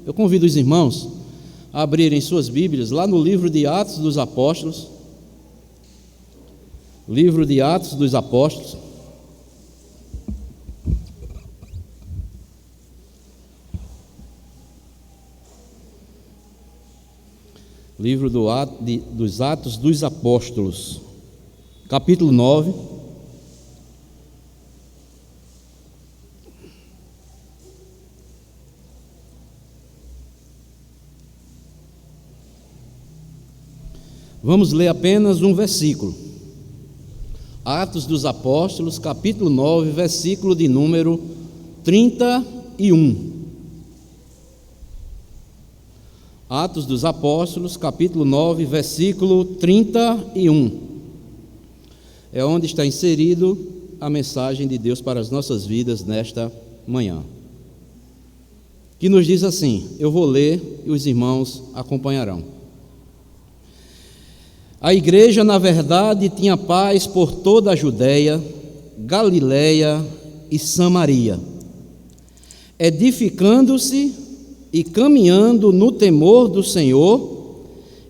Eu convido os irmãos a abrirem suas Bíblias lá no livro de Atos dos Apóstolos. Livro de Atos dos Apóstolos. Livro dos Atos dos Apóstolos, capítulo 9. Vamos ler apenas um versículo. Atos dos Apóstolos, capítulo 9, versículo de número 31. Atos dos Apóstolos, capítulo 9, versículo 31. É onde está inserido a mensagem de Deus para as nossas vidas nesta manhã. Que nos diz assim, eu vou ler e os irmãos acompanharão. A igreja, na verdade, tinha paz por toda a Judéia, Galiléia e Samaria, edificando-se e caminhando no temor do Senhor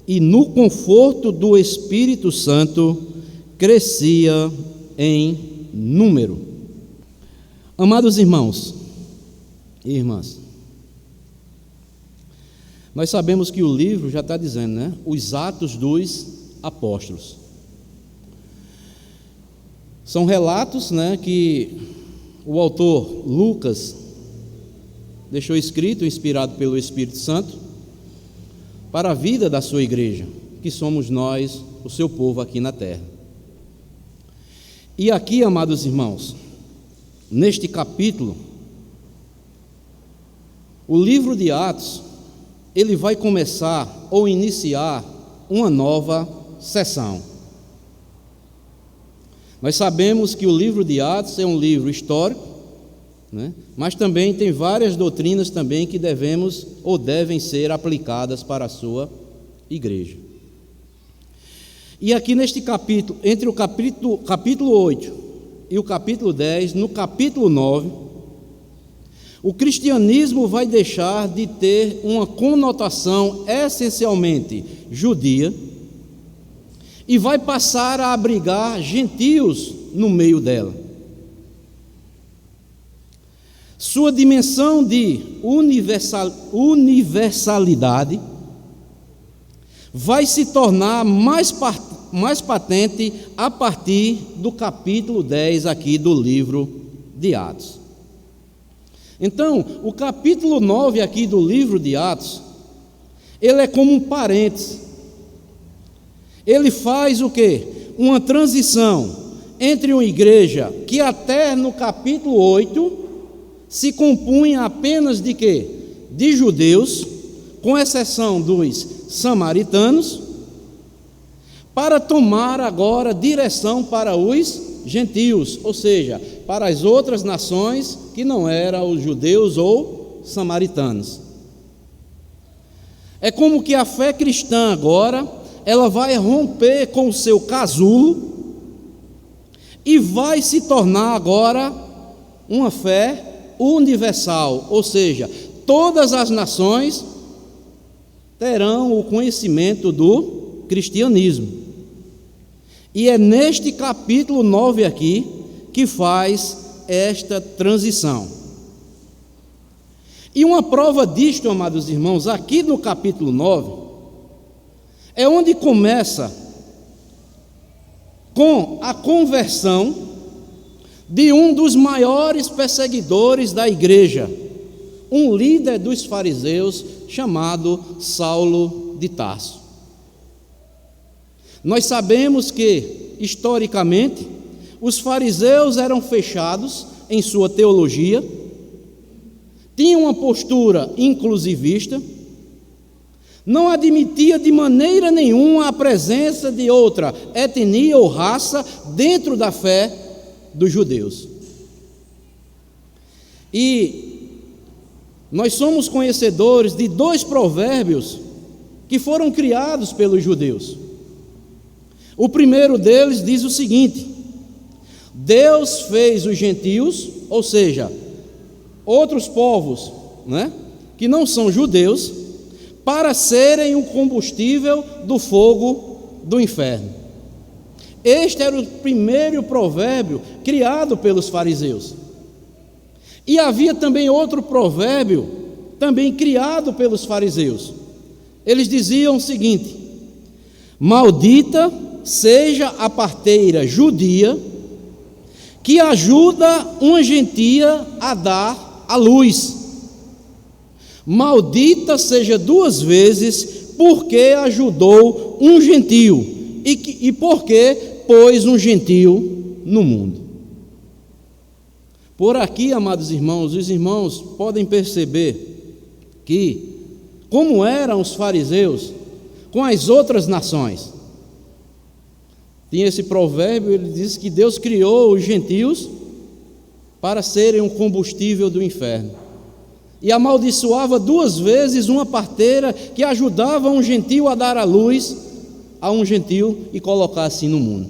e no conforto do Espírito Santo, crescia em número. Amados irmãos e irmãs, nós sabemos que o livro já está dizendo, né? Os Atos dos Apóstolos. São relatos, né, que o autor Lucas deixou escrito, inspirado pelo Espírito Santo, para a vida da sua igreja, que somos nós, o seu povo aqui na terra. E aqui, amados irmãos, neste capítulo, o livro de Atos, ele vai começar ou iniciar uma nova sessão. Nós sabemos que o livro de Atos é um livro histórico, né? Mas também tem várias doutrinas também que devemos ou devem ser aplicadas para a sua igreja. E aqui neste capítulo, entre o capítulo 8 e o capítulo 10, no capítulo 9, o cristianismo vai deixar de ter uma conotação essencialmente judia e vai passar a abrigar gentios no meio dela. Sua dimensão de universalidade vai se tornar mais patente a partir do capítulo 10 aqui do livro de Atos. Então, o capítulo 9 aqui do livro de Atos, ele é como um parênteses. Ele faz o quê? Uma transição entre uma igreja que até no capítulo 8 se compunha apenas de quê? De judeus, com exceção dos samaritanos, para tomar agora direção para os gentios, ou seja, para as outras nações que não eram os judeus ou samaritanos. É como que a fé cristã agora, ela vai romper com o seu casulo e vai se tornar agora uma fé universal, ou seja, todas as nações terão o conhecimento do cristianismo. E é neste capítulo 9 aqui que faz esta transição. E uma prova disto, amados irmãos, aqui no capítulo 9, é onde começa com a conversão de um dos maiores perseguidores da igreja, um líder dos fariseus chamado Saulo de Tarso. Nós sabemos que, historicamente, os fariseus eram fechados em sua teologia, tinham uma postura inclusivista, não admitia de maneira nenhuma a presença de outra etnia ou raça dentro da fé dos judeus. E nós somos conhecedores de dois provérbios que foram criados pelos judeus. O primeiro deles diz o seguinte: Deus fez os gentios, ou seja, outros povos, né, que não são judeus, para serem o combustível do fogo do inferno. Este era o primeiro provérbio criado pelos fariseus. E havia também outro provérbio, também criado pelos fariseus. Eles diziam o seguinte: maldita seja a parteira judia que ajuda uma gentia a dar à luz. Maldita seja duas vezes porque ajudou um gentio e porque pôs um gentio no mundo. Por aqui, amados irmãos, os irmãos podem perceber que, como eram os fariseus com as outras nações, tinha esse provérbio, ele diz que Deus criou os gentios para serem um combustível do inferno, e amaldiçoava duas vezes uma parteira que ajudava um gentio a dar à luz a um gentio e colocar assim no mundo.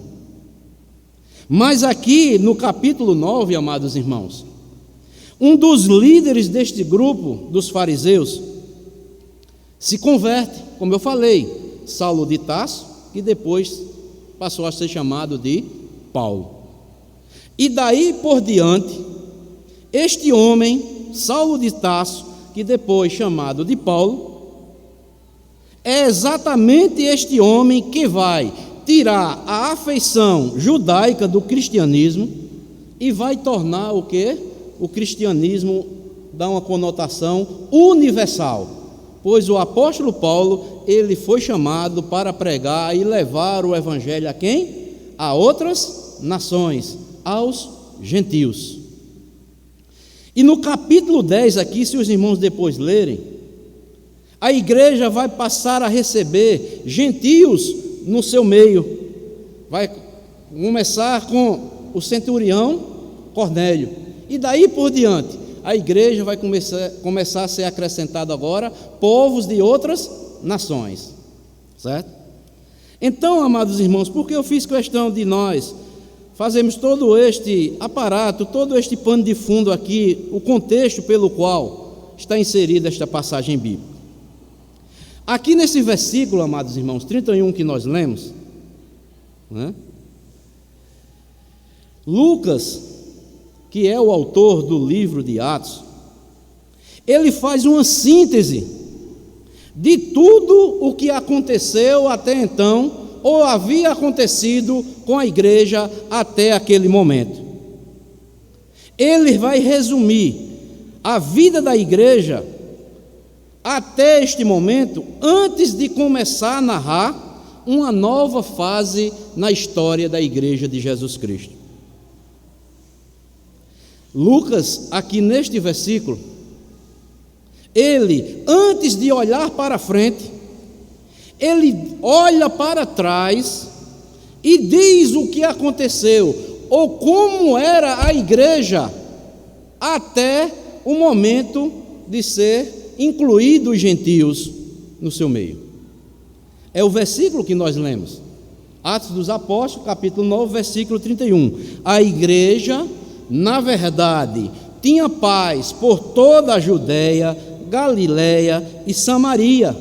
Mas aqui no capítulo 9, amados irmãos, um dos líderes deste grupo dos fariseus se converte, como eu falei, Saulo de Tarso, que depois passou a ser chamado de Paulo. E daí por diante, este homem, Saulo de Tarso, que depois chamado de Paulo, é exatamente este homem que vai tirar a afeição judaica do cristianismo e vai tornar o quê? O cristianismo dá uma conotação universal, pois o apóstolo Paulo, ele foi chamado para pregar e levar o evangelho a quem? A outras nações, aos gentios. E no capítulo 10 aqui, se os irmãos depois lerem, a igreja vai passar a receber gentios no seu meio. Vai começar com o Cornélio, e daí por diante a igreja vai começar a ser acrescentado agora povos de outras nações, certo? Então, amados irmãos, por que eu fiz questão de nós fazemos todo este aparato, todo este pano de fundo aqui, o contexto pelo qual está inserida esta passagem bíblica? Aqui nesse versículo, amados irmãos, 31 que nós lemos, né? Lucas, que é o autor do livro de Atos, ele faz uma síntese de tudo o que aconteceu até então, ou havia acontecido com a igreja até aquele momento. Ele vai resumir a vida da igreja até este momento, antes de começar a narrar uma nova fase na história da igreja de Jesus Cristo. Lucas, aqui neste versículo, ele, antes de olhar para frente, ele olha para trás e diz o que aconteceu, ou como era a igreja até o momento de ser incluído os gentios no seu meio. É o versículo que nós lemos, Atos dos Apóstolos, capítulo 9, versículo 31. A igreja, na verdade, tinha paz por toda a Judéia, Galiléia e Samaria,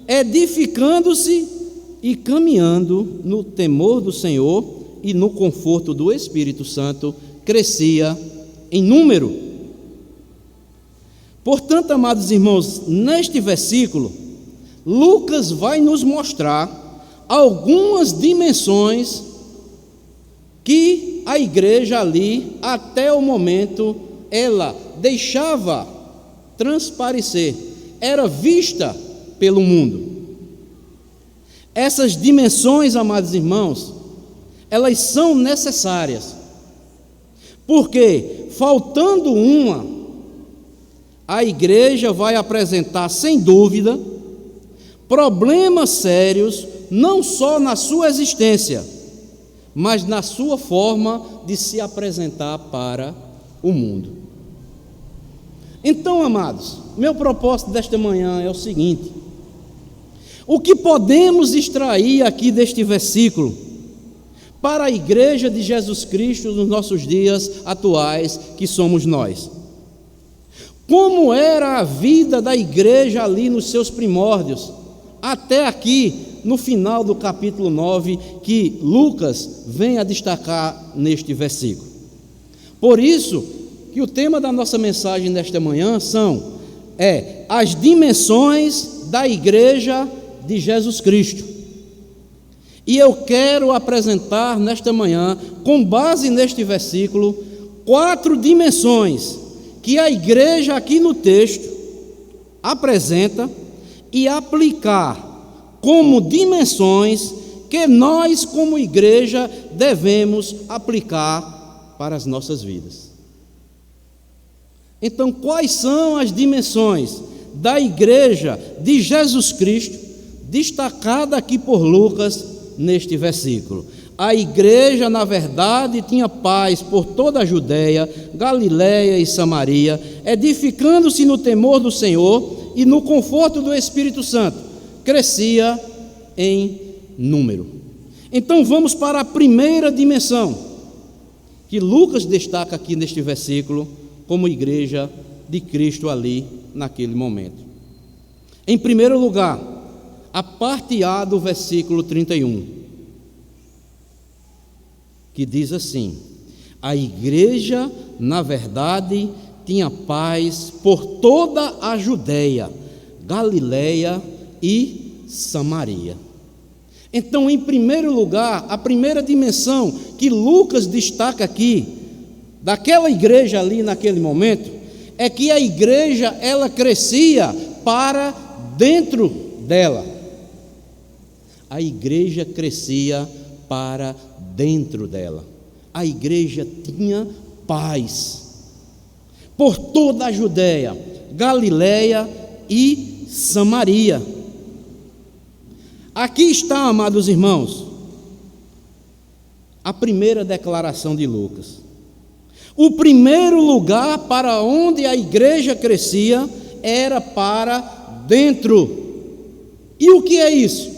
edificando-se e caminhando no temor do Senhor e no conforto do Espírito Santo, crescia em número. Portanto, amados irmãos, neste versículo, Lucas vai nos mostrar algumas dimensões que a igreja ali, até o momento, ela deixava transparecer, era vista pelo mundo. Essas dimensões, amados irmãos, elas são necessárias, porque faltando uma, a igreja vai apresentar, sem dúvida, problemas sérios, não só na sua existência, mas na sua forma de se apresentar para o mundo. Então, amados, meu propósito desta manhã é o seguinte: o que podemos extrair aqui deste versículo para a igreja de Jesus Cristo nos nossos dias atuais, que somos nós? como era a vida da igreja ali nos seus primórdios, até aqui, no final do capítulo 9, que Lucas vem a destacar neste versículo. Por isso, que o tema da nossa mensagem nesta manhã é as dimensões da igreja de Jesus Cristo. E eu quero apresentar nesta manhã, com base neste versículo, 4 dimensões que a igreja aqui no texto apresenta e aplicar como dimensões que nós, como igreja, devemos aplicar para as nossas vidas. Então, quais são as dimensões da igreja de Jesus Cristo, destacada aqui por Lucas neste versículo? A igreja, na verdade, tinha paz por toda a Judéia, Galiléia e Samaria, edificando-se no temor do Senhor e no conforto do Espírito Santo. Crescia em número. Então vamos para a primeira dimensão que Lucas destaca aqui neste versículo como igreja de Cristo ali naquele momento. Em primeiro lugar, a parte A do versículo 31. Que diz assim: a igreja, na verdade, tinha paz por toda a Judéia, Galiléia e Samaria. Então, em primeiro lugar, a primeira dimensão que Lucas destaca aqui, daquela igreja ali naquele momento, é que a igreja, ela crescia para dentro dela. A igreja crescia para dentro dela. A igreja tinha paz por toda a Judéia, Galiléia e Samaria. Aqui está, amados irmãos, a primeira declaração de Lucas. O primeiro lugar para onde a igreja crescia era para dentro. E o que é isso?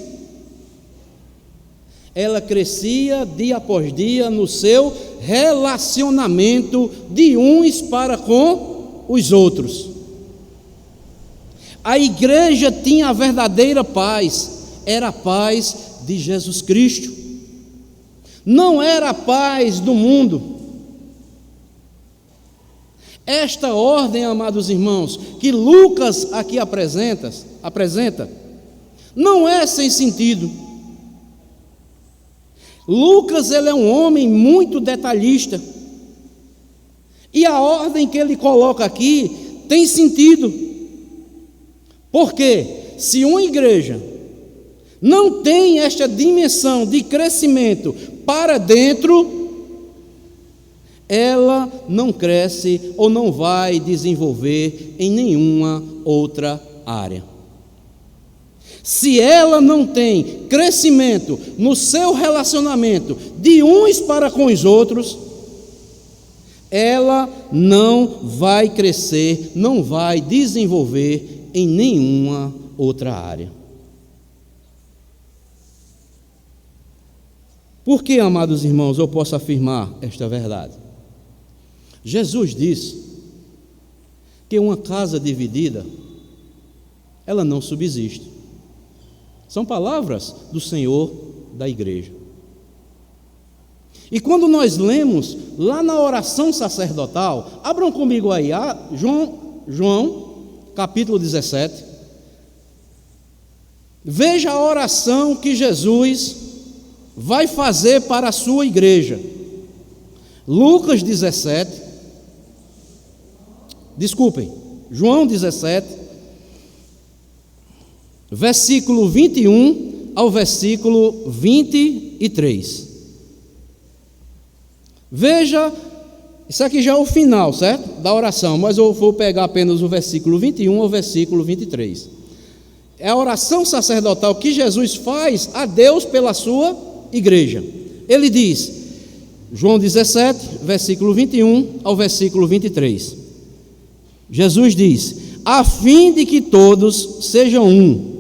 Ela crescia dia após dia no seu relacionamento de uns para com os outros. A igreja tinha a verdadeira paz, era a paz de Jesus Cristo. Não era a paz do mundo. Esta ordem, amados irmãos, que Lucas aqui apresenta, não é sem sentido. Lucas, ele é um homem muito detalhista, e a ordem que ele coloca aqui tem sentido, porque se uma igreja não tem esta dimensão de crescimento para dentro, ela não cresce ou não vai desenvolver em nenhuma outra área. Se ela não tem crescimento no seu relacionamento de uns para com os outros, ela não vai crescer, não vai desenvolver em nenhuma outra área. Por que, amados irmãos, eu posso afirmar esta verdade? Jesus disse que uma casa dividida, ela não subsiste. São palavras do Senhor da igreja. E quando nós lemos lá na oração sacerdotal, abram comigo aí, João capítulo 17. Veja a oração que Jesus vai fazer para a sua igreja. João 17, versículo 21 ao versículo 23. Veja, isso aqui já é o final, certo? Da oração, mas eu vou pegar apenas o versículo 21 ao versículo 23. É a oração sacerdotal que Jesus faz a Deus pela sua igreja. Ele diz, João 17, versículo 21 ao versículo 23. Jesus diz: a fim de que todos sejam um,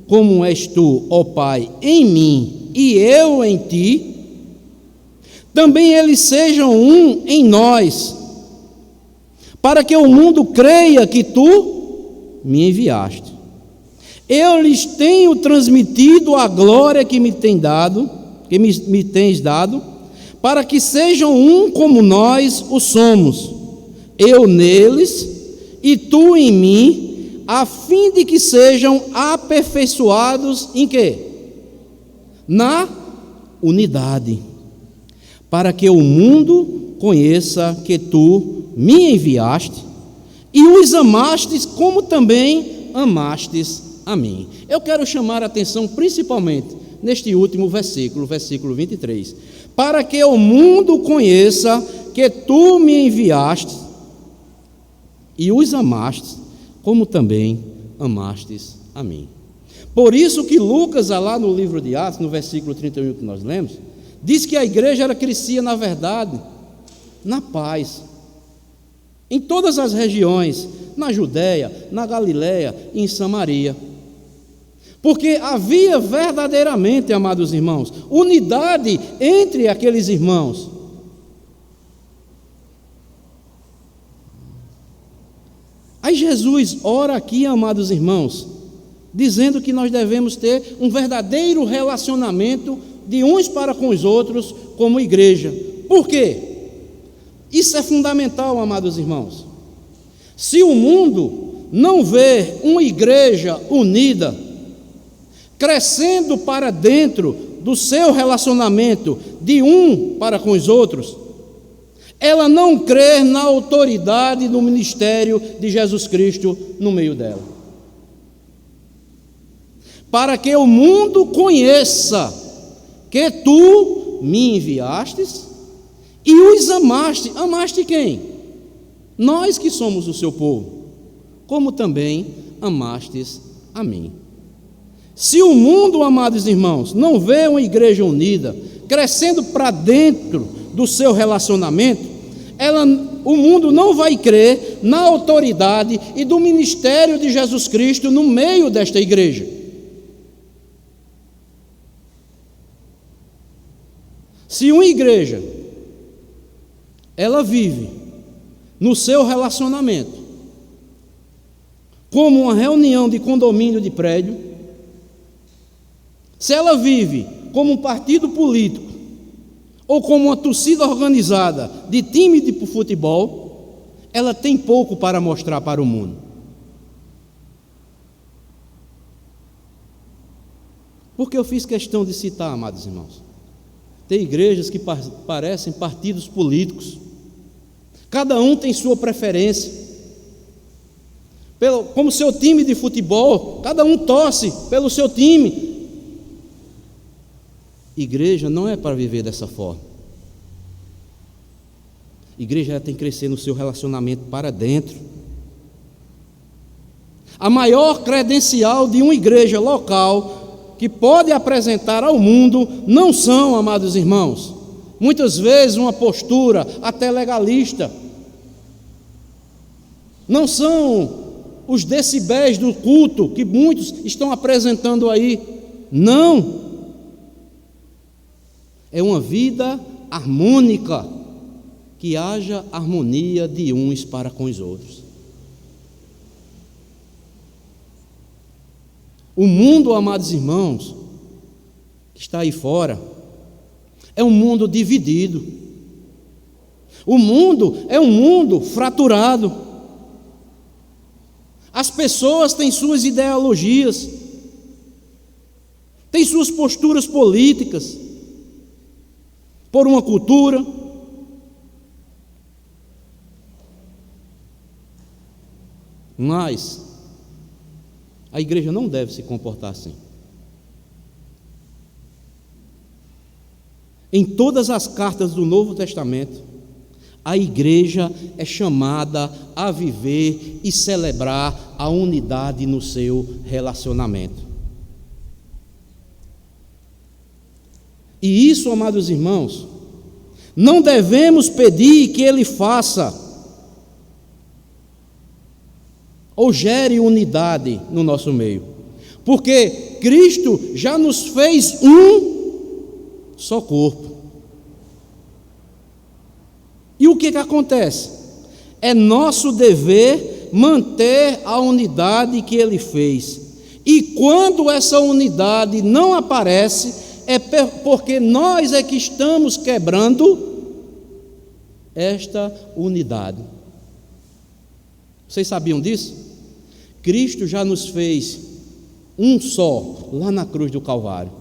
como és tu, ó Pai, em mim e eu em ti, também eles sejam um em nós, para que o mundo creia que tu me enviaste. Eu lhes tenho transmitido a glória que me tens dado, para que sejam um como nós o somos, eu neles e tu em mim, a fim de que sejam aperfeiçoados em quê? Na unidade, para que o mundo conheça que tu me enviaste e os amastes como também amastes a mim. Eu quero chamar a atenção principalmente neste último versículo, versículo 23, para que o mundo conheça que tu me enviaste e os amastes como também amastes a mim. Por isso que Lucas, lá no livro de Atos, no versículo 31 que nós lemos, diz que a igreja crescia na verdade, na paz, em todas as regiões, na Judéia, na Galiléia e em Samaria. Porque havia verdadeiramente, amados irmãos, unidade entre aqueles irmãos. Aí Jesus ora aqui, amados irmãos, dizendo que nós devemos ter um verdadeiro relacionamento de uns para com os outros como igreja. Por quê? Isso é fundamental, amados irmãos. Se o mundo não vê uma igreja unida, crescendo para dentro do seu relacionamento de um para com os outros, ela não crê na autoridade do ministério de Jesus Cristo no meio dela. Para que o mundo conheça que tu me enviastes e os amaste. Amaste quem? Nós que somos o seu povo, como também amastes a mim. Se o mundo, amados irmãos, não vê uma igreja unida, crescendo para dentro do seu relacionamento, o mundo não vai crer na autoridade e do ministério de Jesus Cristo no meio desta igreja. Se uma igreja, ela vive no seu relacionamento como uma reunião de condomínio de prédio, se ela vive como um partido político ou como uma torcida organizada de time de futebol, ela tem pouco para mostrar para o mundo. Porque eu fiz questão de citar, amados irmãos, tem igrejas que parecem partidos políticos, cada um tem sua preferência, como seu time de futebol, cada um torce pelo seu time. Igreja não é para viver dessa forma. Igreja tem que crescer no seu relacionamento para dentro. A maior credencial de uma igreja local que pode apresentar ao mundo não são, amados irmãos, muitas vezes uma postura até legalista. Não são os decibéis do culto que muitos estão apresentando aí. Não. É uma vida harmônica, que haja harmonia de uns para com os outros. O mundo, amados irmãos, que está aí fora, é um mundo dividido. O mundo é um mundo fraturado. As pessoas têm suas ideologias, têm suas posturas políticas, por uma cultura. Mas a igreja não deve se comportar assim. Em todas as cartas do Novo Testamento, a igreja é chamada a viver e celebrar a unidade no seu relacionamento. E isso, amados irmãos, não devemos pedir que Ele faça ou gere unidade no nosso meio, porque Cristo já nos fez um só corpo. E o que acontece? É nosso dever manter a unidade que Ele fez. E quando essa unidade não aparece, é porque nós é que estamos quebrando esta unidade. Vocês sabiam disso? Cristo já nos fez um só lá na cruz do Calvário.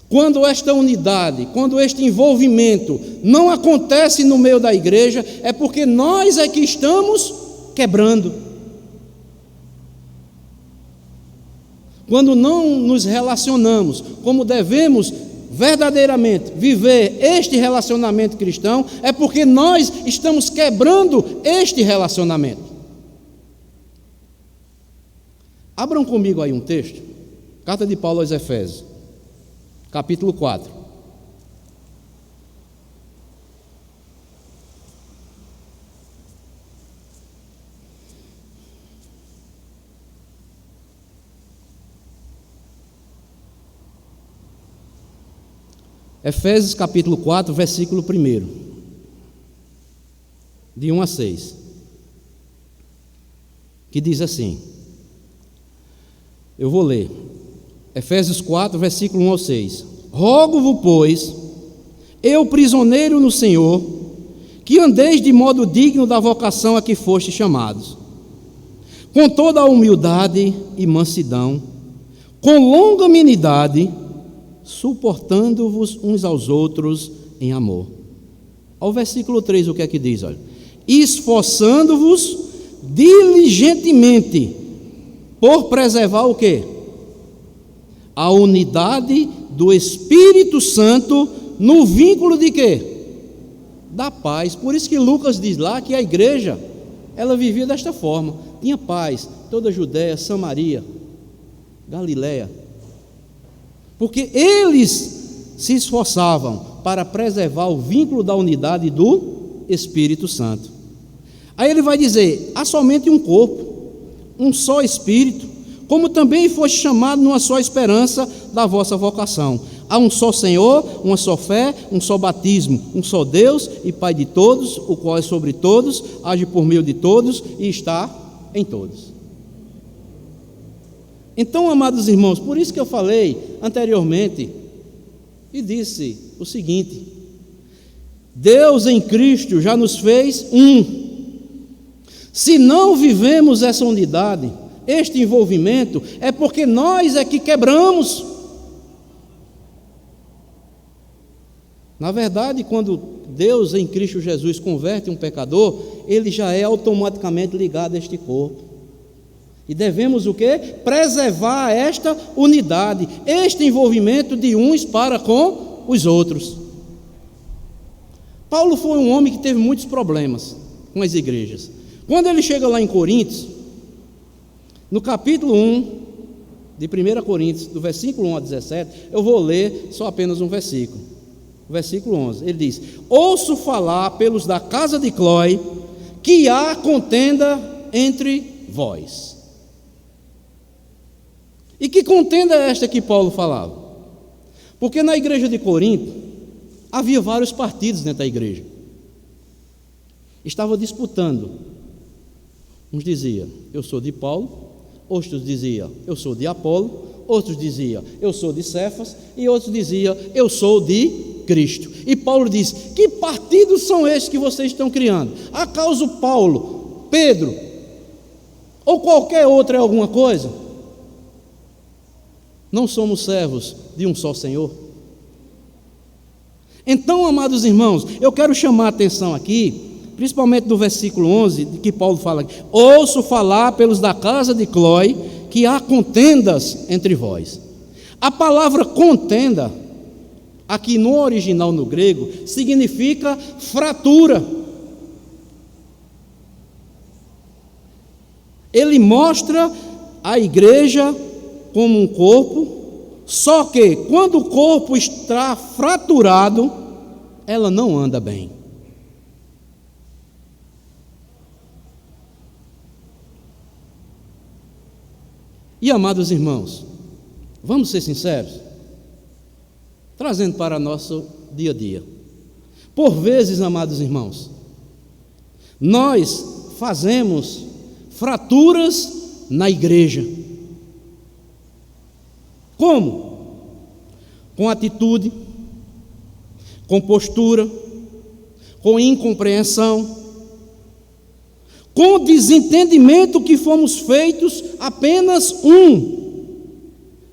Quando esta unidade, quando este envolvimento não acontece no meio da igreja, é porque nós é que estamos quebrando. Quando não nos relacionamos como devemos verdadeiramente viver este relacionamento cristão, é porque nós estamos quebrando este relacionamento. Abram comigo aí um texto, carta de Paulo aos Efésios, capítulo 4. Efésios capítulo 4, versículo 1, de 1 a 6, que diz assim, eu vou ler, Efésios 4, versículo 1 ao 6, rogo-vos, pois, eu prisioneiro no Senhor, que andeis de modo digno da vocação a que fostes chamados, com toda a humildade e mansidão, com longanimidade, suportando-vos uns aos outros em amor. Ao versículo 3, o que é que diz? Olha, esforçando-vos diligentemente por preservar o quê? A unidade do Espírito Santo no vínculo de quê? Da paz. Por isso que Lucas diz lá que a igreja, ela vivia desta forma, tinha paz, toda a Judéia, Samaria, Galiléia, porque eles se esforçavam para preservar o vínculo da unidade do Espírito Santo. Aí ele vai dizer, há somente um corpo, um só Espírito, como também foste chamado numa só esperança da vossa vocação. Há um só Senhor, uma só fé, um só batismo, um só Deus e Pai de todos, o qual é sobre todos, age por meio de todos e está em todos. Então, amados irmãos, por isso que eu falei anteriormente e disse o seguinte: Deus em Cristo já nos fez um. Se não vivemos essa unidade, este envolvimento, é porque nós é que quebramos. Na verdade, quando Deus em Cristo Jesus converte um pecador, ele já é automaticamente ligado a este corpo. E devemos o quê? Preservar esta unidade, este envolvimento de uns para com os outros. Paulo foi um homem que teve muitos problemas com as igrejas. Quando ele chega lá em Coríntios, no capítulo 1 de 1 Coríntios, do versículo 1 a 17, eu vou ler só apenas um versículo. Versículo 11, ele diz: ouço falar pelos da casa de Cloé que há contenda entre vós. E que contenda é esta que Paulo falava? Porque na igreja de Corinto havia vários partidos dentro da igreja. Estavam disputando. Uns diziam, eu sou de Paulo. Outros diziam, eu sou de Apolo. Outros diziam, eu sou de Cefas. E outros diziam, eu sou de Cristo. E Paulo diz, que partidos são esses que vocês estão criando? Acaso Paulo, Pedro ou qualquer outro é alguma coisa? Não somos servos de um só Senhor? Então, amados irmãos, eu quero chamar a atenção aqui, principalmente do versículo 11, de que Paulo fala: ouço falar pelos da casa de Cloé que há contendas entre vós. A palavra contenda, aqui no original no grego, significa fratura. Ele mostra a igreja como um corpo, só que quando o corpo está fraturado, ela não anda bem. E amados irmãos, vamos ser sinceros, trazendo para nosso dia a dia. Por vezes, amados irmãos, nós fazemos fraturas na igreja. Como? Com atitude, com postura, com incompreensão, com desentendimento que fomos feitos apenas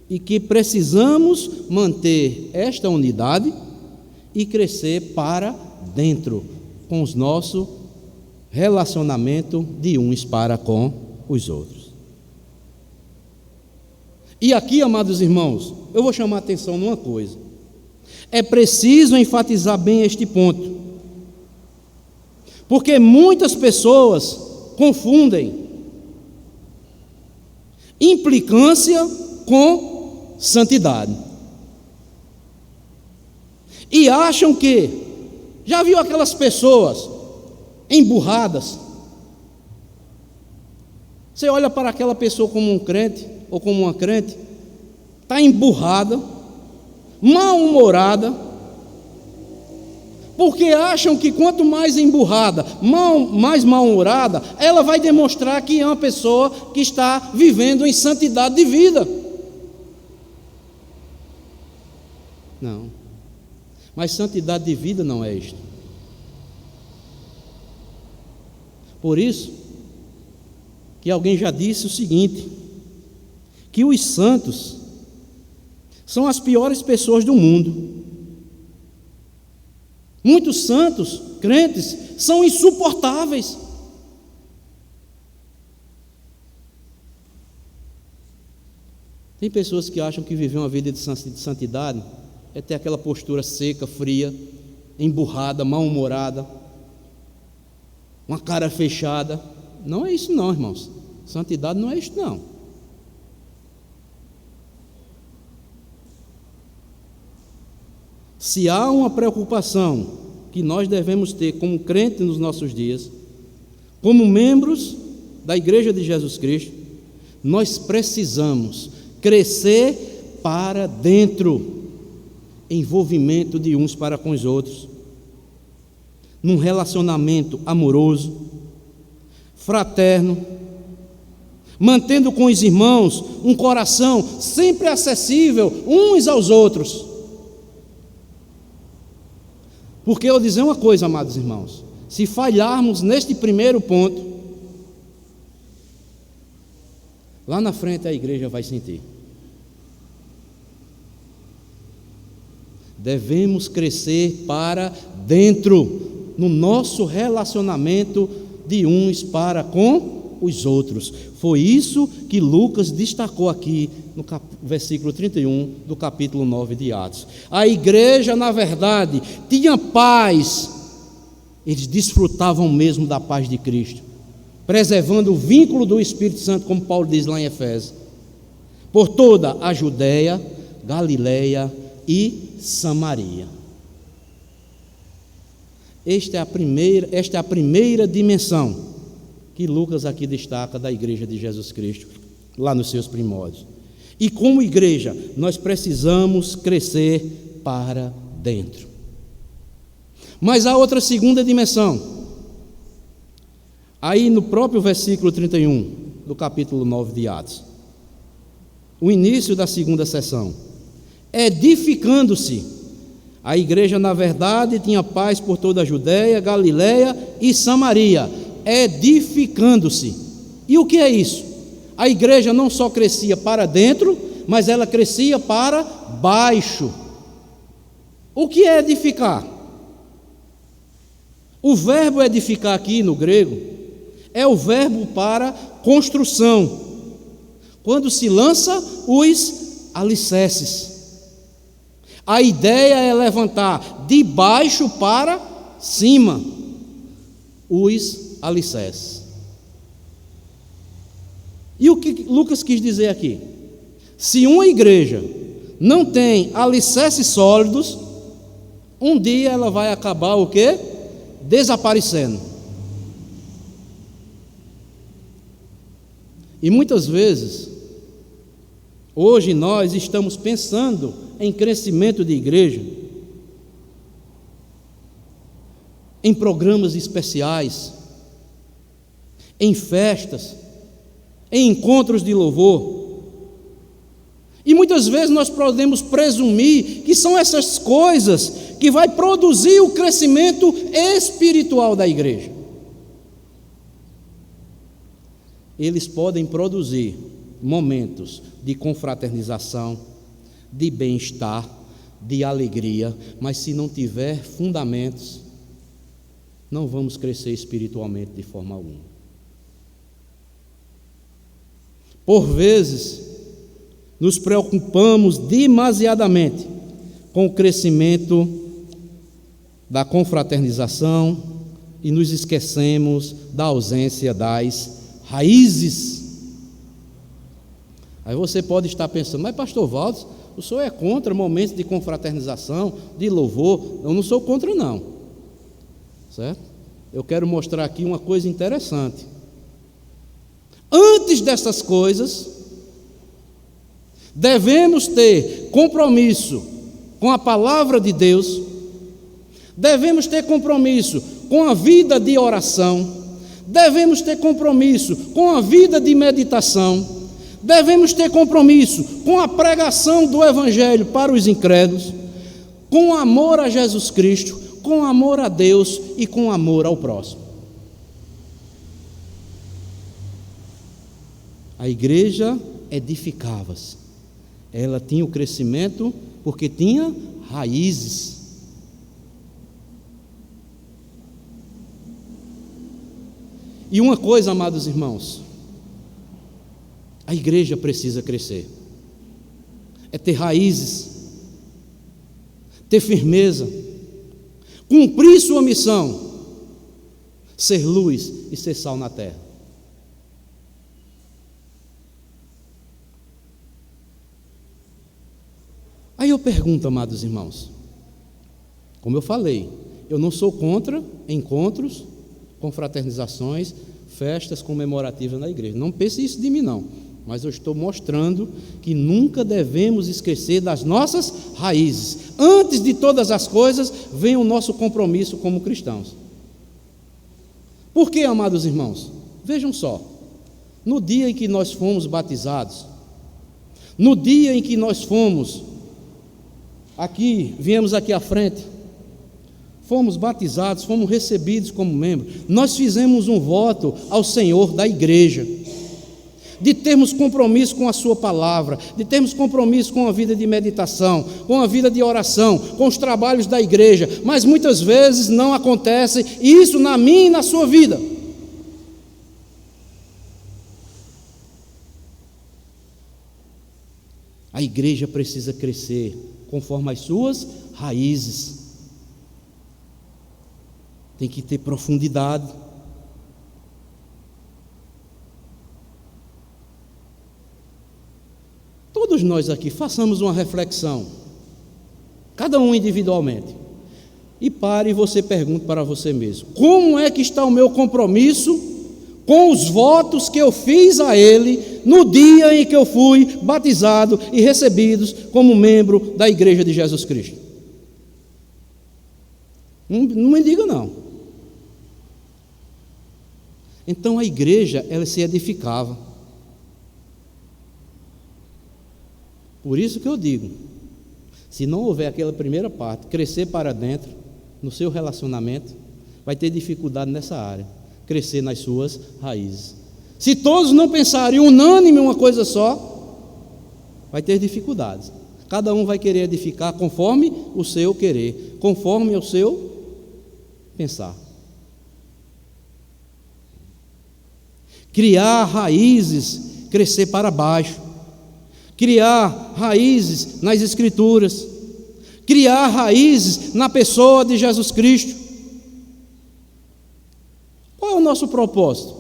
e que precisamos manter esta unidade e crescer para dentro, com os nossos relacionamentos de uns para com os outros. E aqui, amados irmãos, eu vou chamar a atenção numa coisa. É preciso enfatizar bem este ponto, porque muitas pessoas confundem implicância com santidade. E acham que, já viu aquelas pessoas emburradas? Você olha para aquela pessoa como um crente, ou como uma crente, está emburrada, mal-humorada, porque acham que quanto mais emburrada, mais mal-humorada, ela vai demonstrar que é uma pessoa que está vivendo em santidade de vida. Não. Mas santidade de vida não é isto. Por isso, que alguém já disse o seguinte, que os santos são as piores pessoas do mundo. Muitos santos, crentes, são insuportáveis. Tem pessoas que acham que viver uma vida de santidade é ter aquela postura seca, fria, emburrada, mal-humorada, uma cara fechada. Não é isso não, irmãos. Santidade não é isso não. Se há uma preocupação que nós devemos ter como crentes nos nossos dias, como membros da Igreja de Jesus Cristo, nós precisamos crescer para dentro, envolvimento de uns para com os outros, num relacionamento amoroso, fraterno, mantendo com os irmãos um coração sempre acessível uns aos outros. Porque eu vou dizer uma coisa, amados irmãos, se falharmos neste primeiro ponto, lá na frente a igreja vai sentir. Devemos crescer para dentro, no nosso relacionamento de uns para com os outros. Foi isso que Lucas destacou aqui no versículo 31 do capítulo 9 de Atos. A igreja, na verdade, tinha paz, eles desfrutavam mesmo da paz de Cristo, preservando o vínculo do Espírito Santo, como Paulo diz lá em Efésios, por toda a Judéia, Galileia e Samaria. Esta é a primeira dimensão que Lucas aqui destaca da igreja de Jesus Cristo, lá nos seus primórdios. E como igreja, nós precisamos crescer para dentro. Mas há outra segunda dimensão. Aí no próprio versículo 31 do capítulo 9 de Atos, o início da segunda sessão, edificando-se. A igreja, na verdade, tinha paz por toda a Judéia, Galileia e Samaria, edificando-se. E o que é isso? A igreja não só crescia para dentro, mas ela crescia para baixo. O que é edificar? O verbo edificar aqui no grego é o verbo para construção, quando se lança os alicerces. A ideia é levantar de baixo para cima os alicerces. E o que Lucas quis dizer aqui? Se uma igreja não tem alicerces sólidos, um dia ela vai acabar o quê? Desaparecendo. E muitas vezes, hoje nós estamos pensando em crescimento de igreja, em programas especiais, em festas, em encontros de louvor. E muitas vezes nós podemos presumir que são essas coisas que vai produzir o crescimento espiritual da igreja. Eles podem produzir momentos de confraternização, de bem-estar, de alegria, mas se não tiver fundamentos, não vamos crescer espiritualmente de forma alguma. Por vezes, nos preocupamos demasiadamente com o crescimento da confraternização e nos esquecemos da ausência das raízes. Aí você pode estar pensando, mas pastor Valdes, o senhor é contra momentos de confraternização, de louvor? Eu não sou contra não, certo? Eu quero mostrar aqui uma coisa interessante. Antes dessas coisas, devemos ter compromisso com a palavra de Deus, devemos ter compromisso com a vida de oração, devemos ter compromisso com a vida de meditação, devemos ter compromisso com a pregação do Evangelho para os incrédulos, com amor a Jesus Cristo, com amor a Deus e com amor ao próximo. A igreja edificava-se, ela tinha o crescimento porque tinha raízes. E uma coisa, amados irmãos, a igreja precisa crescer, é ter raízes, ter firmeza, cumprir sua missão, ser luz e ser sal na terra. Aí eu pergunto, amados irmãos, como eu falei, eu não sou contra encontros, confraternizações, festas comemorativas na igreja. Não pense isso de mim não, mas eu estou mostrando que nunca devemos esquecer das nossas raízes. Antes de todas as coisas, vem o nosso compromisso como cristãos. Por quê, amados irmãos? Vejam só, no dia em que nós fomos batizados, no dia em que nós viemos aqui à frente, fomos batizados, fomos recebidos como membros, nós fizemos um voto ao Senhor da igreja, de termos compromisso com a sua palavra, de termos compromisso com a vida de meditação, com a vida de oração, com os trabalhos da igreja, mas muitas vezes não acontece isso na minha e na sua vida. A igreja precisa crescer conforme as suas raízes. Tem que ter profundidade. Todos nós aqui façamos uma reflexão, cada um individualmente, e pare e você pergunte para você mesmo: como é que está o meu compromisso com os votos que eu fiz a Ele no dia em que eu fui batizado e recebido como membro da Igreja de Jesus Cristo? Não me diga não. Então a igreja, ela se edificava. Por isso que eu digo, se não houver aquela primeira parte, crescer para dentro, no seu relacionamento, vai ter dificuldade nessa área, crescer nas suas raízes. Se todos não pensarem unânime uma coisa só, vai ter dificuldades. Cada um vai querer edificar conforme o seu querer, conforme o seu pensar. Criar raízes, crescer para baixo, criar raízes nas Escrituras, criar raízes na pessoa de Jesus Cristo. Qual é o nosso propósito?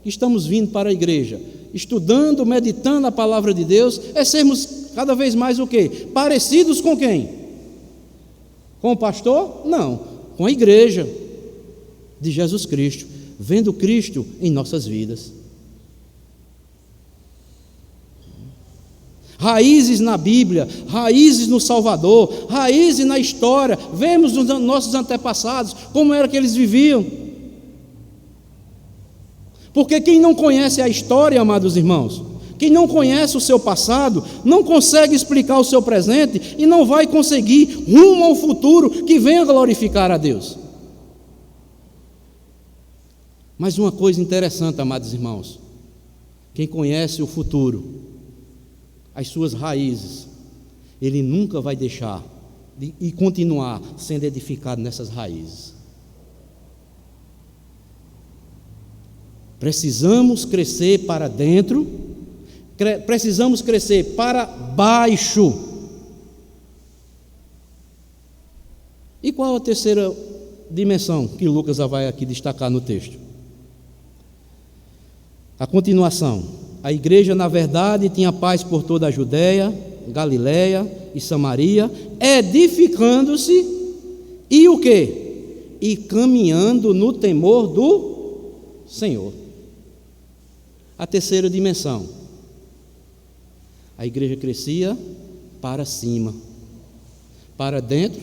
Estamos vindo para a igreja, estudando, meditando a palavra de Deus, é sermos cada vez mais o quê? Parecidos com quem? Com o pastor? Não, com a igreja de Jesus Cristo, vendo Cristo em nossas vidas. Raízes na Bíblia, raízes no Salvador, raízes na história. Vemos os nossos antepassados, como era que eles viviam. Porque quem não conhece a história, amados irmãos, quem não conhece o seu passado, não consegue explicar o seu presente e não vai conseguir rumo ao futuro que venha glorificar a Deus. Mas uma coisa interessante, amados irmãos, quem conhece o futuro, as suas raízes, ele nunca vai deixar de continuar sendo edificado nessas raízes. Precisamos crescer para dentro, precisamos crescer para baixo. E qual a terceira dimensão que Lucas vai aqui destacar no texto? A continuação. A igreja, na verdade, tinha paz por toda a Judéia, Galiléia e Samaria, edificando-se e o quê? E caminhando no temor do Senhor. A terceira dimensão. A igreja crescia para cima, para dentro,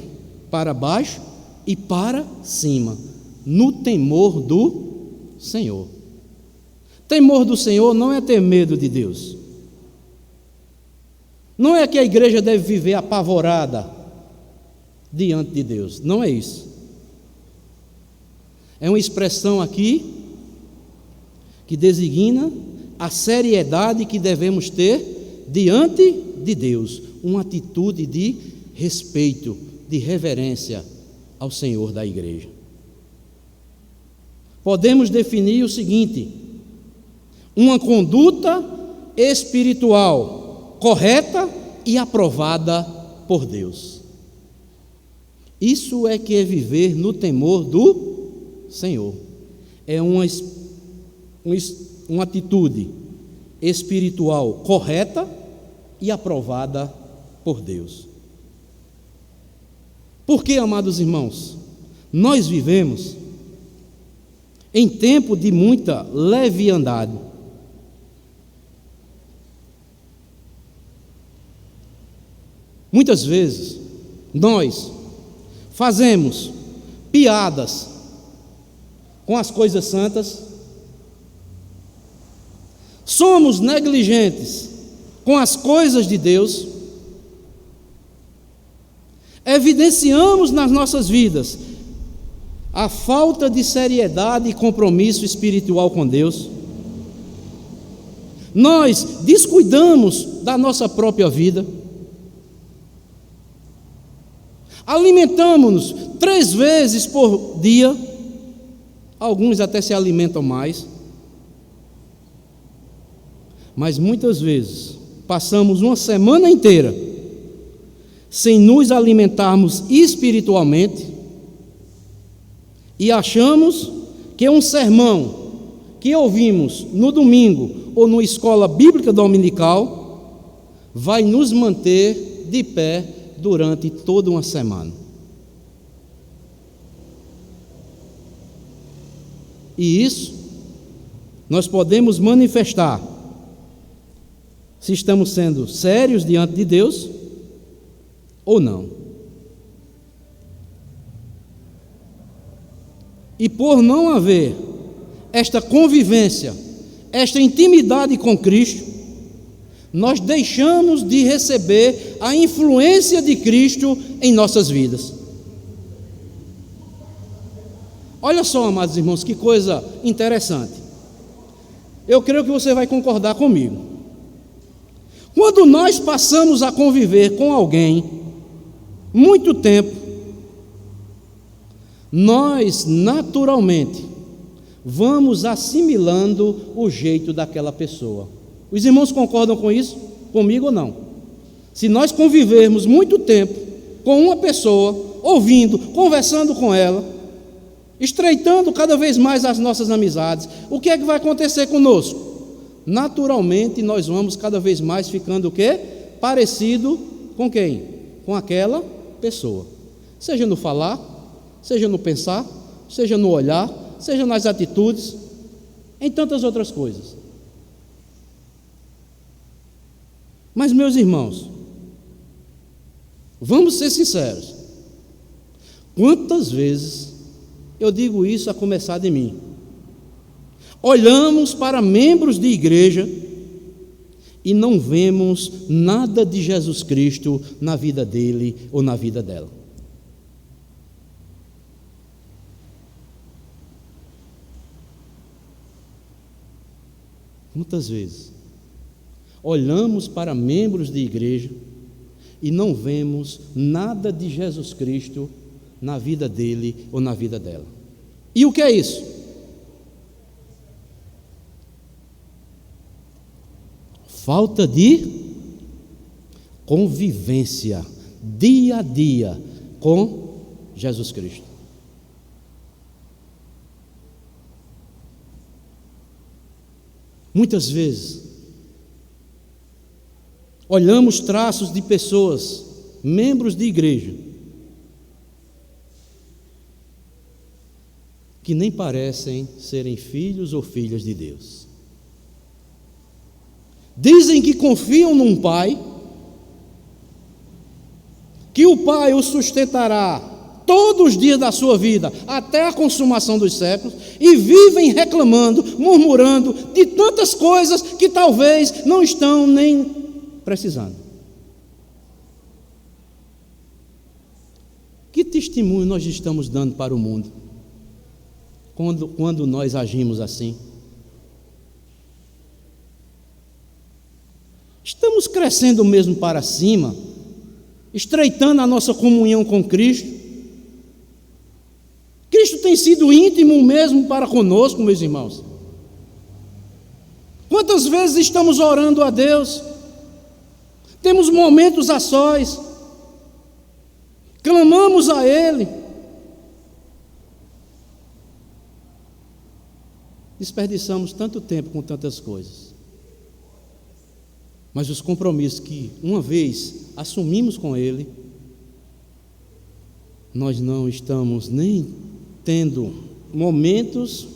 para baixo e para cima, no temor do Senhor. Temor do Senhor não é ter medo de Deus. Não é que a igreja deve viver apavorada diante de Deus. Não é isso. É uma expressão aqui que designa a seriedade que devemos ter diante de Deus. Uma atitude de respeito, de reverência ao Senhor da igreja. Podemos definir o seguinte: uma conduta espiritual correta e aprovada por Deus. Isso é que é viver no temor do Senhor. É uma atitude espiritual correta e aprovada por Deus. Porque, amados irmãos, nós vivemos em tempo de muita leviandade. Muitas vezes nós fazemos piadas com as coisas santas, somos negligentes com as coisas de Deus, evidenciamos nas nossas vidas a falta de seriedade e compromisso espiritual com Deus. Nós descuidamos da nossa própria vida. Alimentamos-nos 3 vezes por dia, alguns até se alimentam mais, mas muitas vezes passamos uma semana inteira sem nos alimentarmos espiritualmente e achamos que um sermão que ouvimos no domingo ou numa escola bíblica dominical vai nos manter de pé durante toda uma semana. E isso nós podemos manifestar se estamos sendo sérios diante de Deus ou não. E por não haver esta convivência, esta intimidade com Cristo, nós deixamos de receber a influência de Cristo em nossas vidas. Olha só, amados irmãos, que coisa interessante. Eu creio que você vai concordar comigo. Quando nós passamos a conviver com alguém muito tempo, nós naturalmente vamos assimilando o jeito daquela pessoa. Os irmãos concordam com isso? Comigo ou não? Se nós convivermos muito tempo com uma pessoa, ouvindo, conversando com ela, estreitando cada vez mais as nossas amizades, o que é que vai acontecer conosco? Naturalmente nós vamos cada vez mais ficando o quê? Parecido com quem? Com aquela pessoa. Seja no falar, seja no pensar, seja no olhar, seja nas atitudes, em tantas outras coisas. Mas, meus irmãos, vamos ser sinceros. Quantas vezes eu digo isso a começar de mim? Olhamos para membros de igreja e não vemos nada de Jesus Cristo na vida dele ou na vida dela. Muitas vezes, olhamos para membros de igreja e não vemos nada de Jesus Cristo na vida dele ou na vida dela. E o que é isso? Falta de convivência dia a dia com Jesus Cristo. Muitas vezes, olhamos traços de pessoas, membros de igreja, que nem parecem serem filhos ou filhas de Deus. Dizem que confiam num pai, que o pai o sustentará todos os dias da sua vida, até a consumação dos séculos, e vivem reclamando, murmurando de tantas coisas que talvez não estão nem precisando. Que testemunho nós estamos dando para o mundo quando nós agimos assim? Estamos crescendo mesmo para cima, estreitando a nossa comunhão com Cristo? Cristo tem sido íntimo mesmo para conosco, meus irmãos. Quantas vezes estamos orando a Deus? Temos momentos a sós, clamamos a Ele. Desperdiçamos tanto tempo com tantas coisas. Mas os compromissos que uma vez assumimos com Ele, nós não estamos nem tendo momentos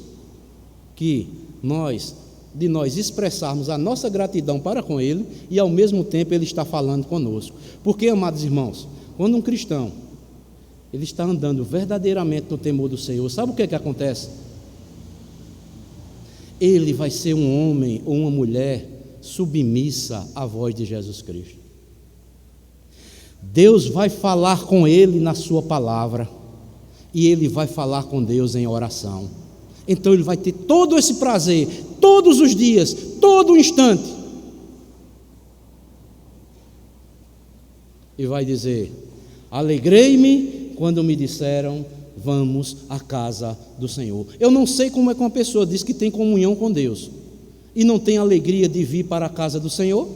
de nós expressarmos a nossa gratidão para com Ele e ao mesmo tempo Ele está falando conosco. Porque, amados irmãos, quando um cristão ele está andando verdadeiramente no temor do Senhor, sabe o que acontece? Ele vai ser um homem ou uma mulher submissa à voz de Jesus Cristo. Deus vai falar com ele na sua palavra e ele vai falar com Deus em oração. Então ele vai ter todo esse prazer, todos os dias, todo instante. E vai dizer: alegrei-me quando me disseram, vamos à casa do Senhor. Eu não sei como é que uma pessoa diz que tem comunhão com Deus e não tem alegria de vir para a casa do Senhor.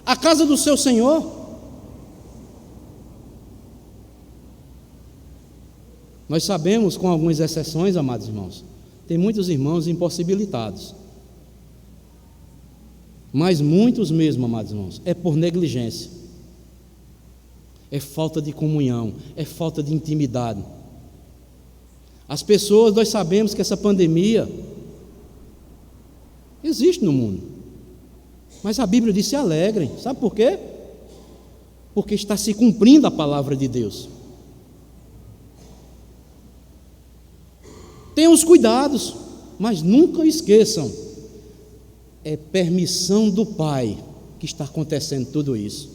A casa do seu Senhor. Nós sabemos, com algumas exceções, amados irmãos, tem muitos irmãos impossibilitados. Mas muitos mesmo, amados irmãos, é por negligência. É falta de comunhão, é falta de intimidade. As pessoas, nós sabemos que essa pandemia existe no mundo. Mas a Bíblia diz: se alegrem. Sabe por quê? Porque está se cumprindo a palavra de Deus. Tenham os cuidados, mas nunca esqueçam, é permissão do Pai que está acontecendo tudo isso.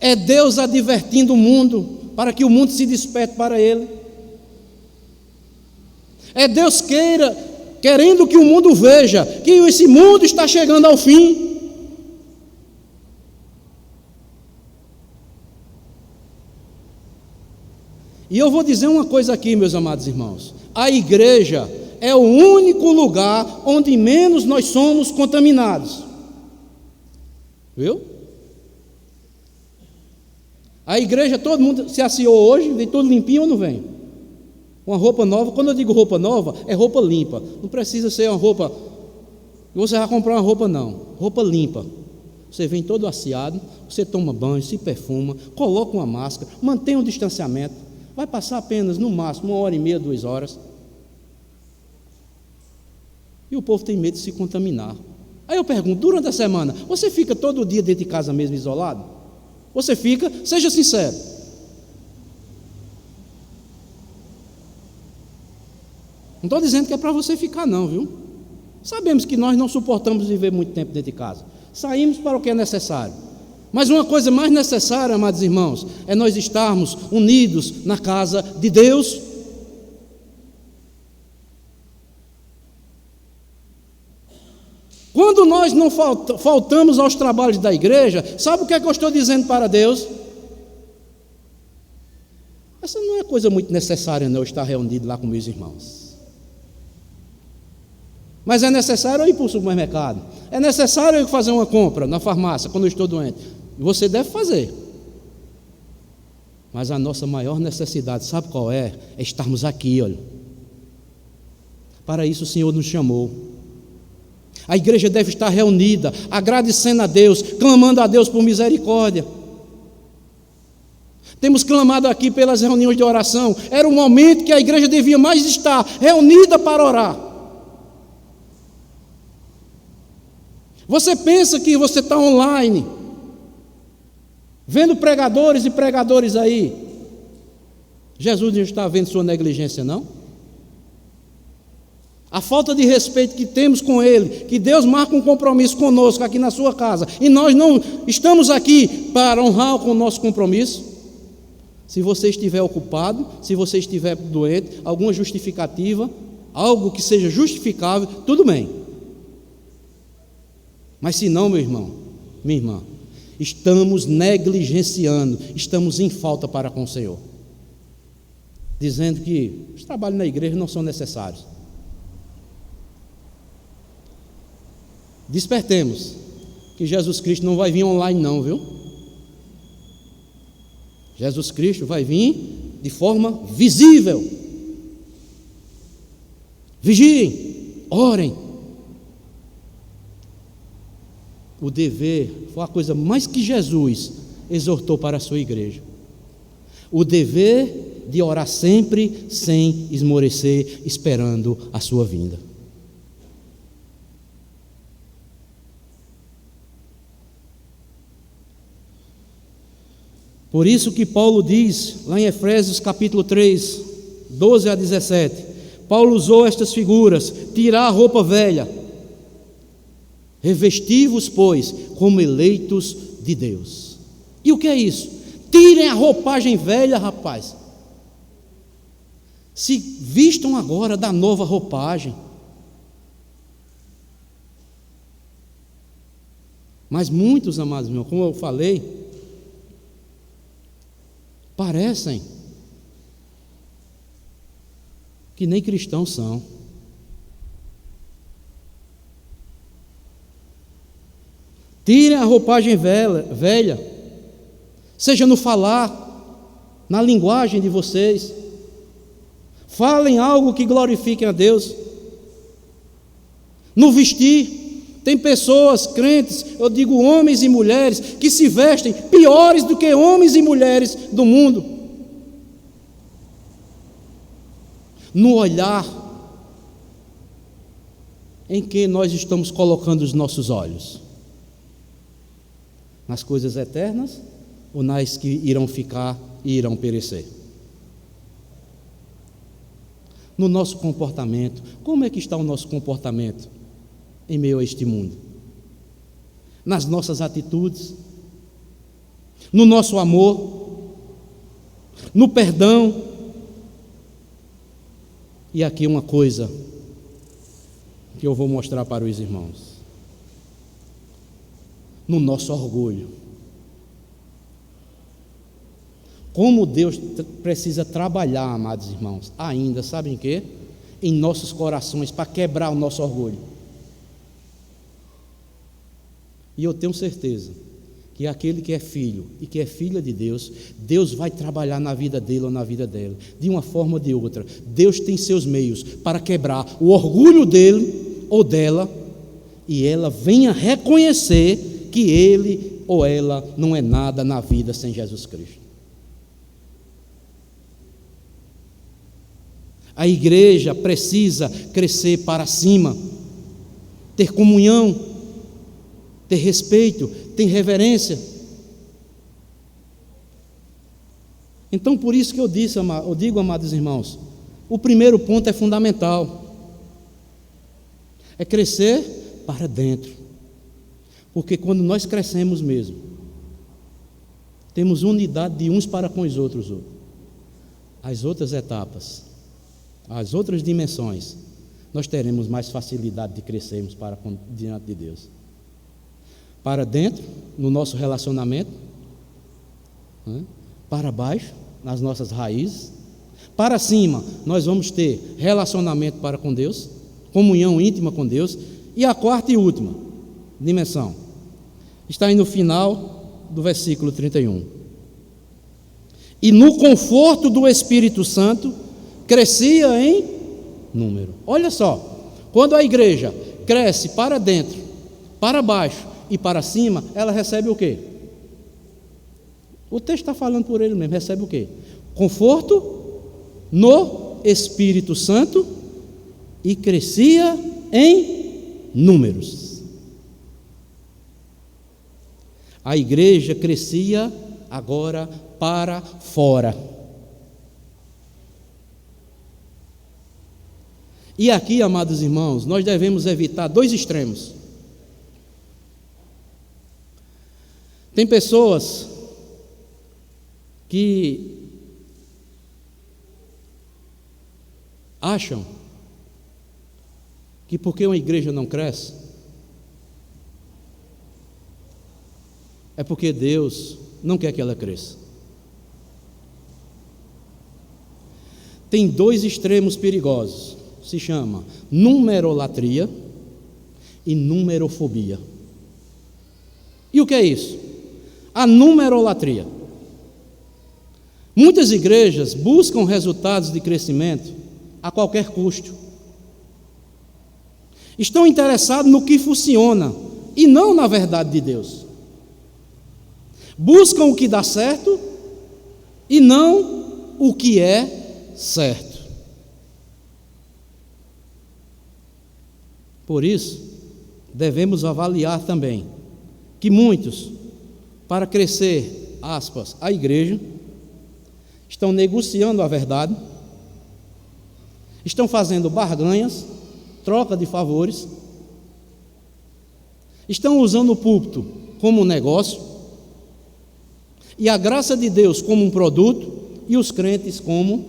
É Deus advertindo o mundo para que o mundo se desperte para Ele. É Deus querendo que o mundo veja que esse mundo está chegando ao fim. E eu vou dizer uma coisa aqui, meus amados irmãos: a igreja é o único lugar onde menos nós somos contaminados. Viu? A igreja, todo mundo se assiou hoje, vem tudo limpinho ou não vem? Uma roupa nova. Quando eu digo roupa nova, é roupa limpa. Não precisa ser uma roupa, você vai comprar uma roupa, não. Roupa limpa. Você vem todo asseado, você toma banho, se perfuma, coloca uma máscara, mantém um distanciamento. Vai passar apenas, no máximo, 1h30, 2 horas. E o povo tem medo de se contaminar. Aí eu pergunto: durante a semana, você fica todo dia dentro de casa mesmo, isolado? Você fica? Seja sincero. estou dizendo que é para você ficar não, viu? Sabemos que nós não suportamos viver muito tempo dentro de casa. Saímos para o que é necessário. Mas uma coisa mais necessária, amados irmãos, é nós estarmos unidos na casa de Deus. Quando nós não faltamos aos trabalhos da igreja, sabe o que é que eu estou dizendo para Deus? Essa não é coisa muito necessária, não, eu estar reunido lá com meus irmãos. Mas é necessário eu ir para o supermercado. É necessário eu fazer uma compra na farmácia quando eu estou doente. Você deve fazer. Mas a nossa maior necessidade, sabe qual é? É estarmos aqui, olha. Para isso o Senhor nos chamou. A igreja deve estar reunida, agradecendo a Deus, clamando a Deus por misericórdia. Temos clamado aqui pelas reuniões de oração. Era o momento que a igreja devia mais estar reunida para orar. Você pensa que você está online, vendo pregadores e pregadores aí. Jesus não está vendo sua negligência, não? A falta de respeito que temos com Ele, que Deus marca um compromisso conosco aqui na sua casa, e nós não estamos aqui para honrar o nosso compromisso. Se você estiver ocupado, se você estiver doente, alguma justificativa, algo que seja justificável, tudo bem. Mas se não, meu irmão, minha irmã, estamos negligenciando, estamos em falta para com o Senhor, dizendo que os trabalhos na igreja não são necessários. Despertemos, que Jesus Cristo não vai vir online não, viu? Jesus Cristo vai vir de forma visível. Vigiem, orem. O dever foi a coisa mais que Jesus exortou para a sua igreja. O dever de orar sempre sem esmorecer, esperando a sua vinda. Por isso que Paulo diz, lá em Efésios capítulo 3, 12 a 17, Paulo usou estas figuras: tirar a roupa velha, revesti-vos, pois, como eleitos de Deus. E o que é isso? Tirem a roupagem velha, rapaz. Se vistam agora da nova roupagem. Mas muitos, amados meus, como eu falei, parecem que nem cristãos são. Tirem a roupagem velha, seja no falar, na linguagem de vocês. Falem algo que glorifiquem a Deus. No vestir, tem pessoas crentes, eu digo homens e mulheres, que se vestem piores do que homens e mulheres do mundo. No olhar, em que nós estamos colocando os nossos olhos? Nas coisas eternas ou nas que irão ficar e irão perecer? No nosso comportamento, como é que está o nosso comportamento em meio a este mundo? Nas nossas atitudes, no nosso amor, no perdão. E aqui uma coisa que eu vou mostrar para os irmãos: no nosso orgulho. Como Deus precisa trabalhar, amados irmãos, ainda, sabem o quê? Em nossos corações, para quebrar o nosso orgulho. E eu tenho certeza que aquele que é filho e que é filha de Deus, Deus vai trabalhar na vida dele ou na vida dela, de uma forma ou de outra. Deus tem seus meios para quebrar o orgulho dele ou dela, e ela venha reconhecer que ele ou ela não é nada na vida sem Jesus Cristo. A igreja precisa crescer para cima, ter comunhão, ter respeito, ter reverência. Então, por isso que eu digo, amados irmãos, o primeiro ponto é fundamental. É crescer para dentro. Porque quando nós crescemos mesmo, temos unidade de uns para com os outros. As outras etapas, as outras dimensões, nós teremos mais facilidade de crescermos diante de Deus. Para dentro, no nosso relacionamento, né? Para baixo, nas nossas raízes. Para cima, nós vamos ter relacionamento para com Deus, comunhão íntima com Deus. E a quarta e última dimensão está aí no final do versículo 31. E no conforto do Espírito Santo, crescia em número. Olha só, quando a igreja cresce para dentro, para baixo e para cima, ela recebe o quê? O texto está falando por ele mesmo, recebe o quê? Conforto no Espírito Santo e crescia em números. A igreja crescia agora para fora. E aqui, amados irmãos, nós devemos evitar dois extremos. Tem pessoas que acham que porque uma igreja não cresce, é porque Deus não quer que ela cresça. Tem dois extremos perigosos, se chama numerolatria e numerofobia. E o que é isso? A numerolatria. Muitas igrejas buscam resultados de crescimento a qualquer custo. Estão interessados no que funciona e não na verdade de Deus. Buscam o que dá certo e não o que é certo. Por isso, devemos avaliar também que muitos, para crescer, aspas, a igreja, estão negociando a verdade, estão fazendo barganhas, troca de favores, estão usando o púlpito como um negócio, e a graça de Deus como um produto, e os crentes como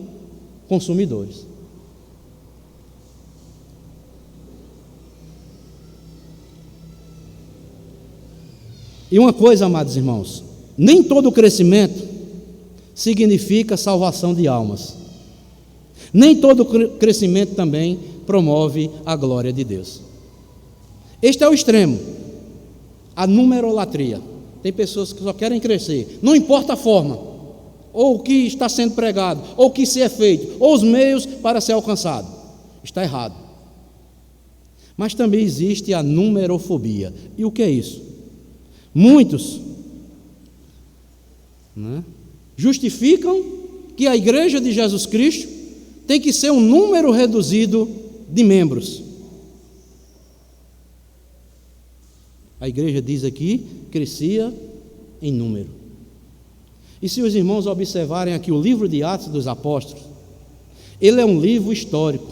consumidores. E uma coisa, amados irmãos, nem todo crescimento significa salvação de almas. Nem todo crescimento também promove a glória de Deus. Este é o extremo, a numerolatria. Tem pessoas que só querem crescer, não importa a forma, ou o que está sendo pregado, ou o que se é feito, ou os meios para ser alcançado. Está errado. Mas também existe a numerofobia. E o que é isso? Muitos, né, justificam que a igreja de Jesus Cristo tem que ser um número reduzido de membros. A igreja diz aqui, crescia em número. E se os irmãos observarem aqui o livro de Atos dos Apóstolos, ele é um livro histórico.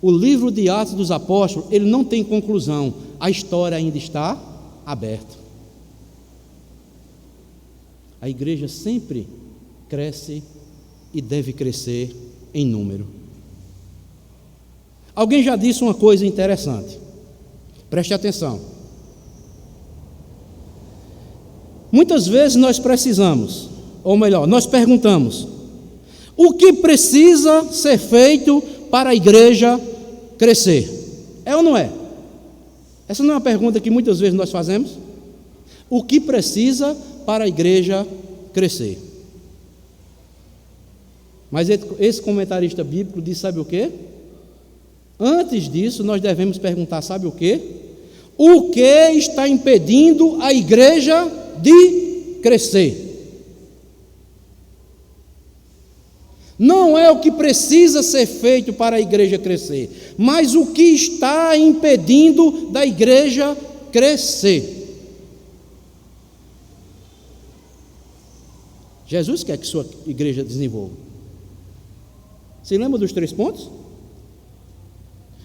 O livro de Atos dos Apóstolos, ele não tem conclusão, a história ainda está aberta. A igreja sempre cresce e deve crescer em número. Alguém já disse uma coisa interessante, preste atenção. Muitas vezes nós precisamos, ou melhor, nós perguntamos: o que precisa ser feito para a igreja crescer? É ou não é? Essa não é uma pergunta que muitas vezes nós fazemos? O que precisa para a igreja crescer? Mas esse comentarista bíblico diz, sabe o quê? Antes disso, nós devemos perguntar, sabe o quê? O que está impedindo a igreja de crescer? Não é o que precisa ser feito para a igreja crescer, mas o que está impedindo da igreja crescer. Jesus quer que sua igreja desenvolva. Se lembra dos 3 pontos?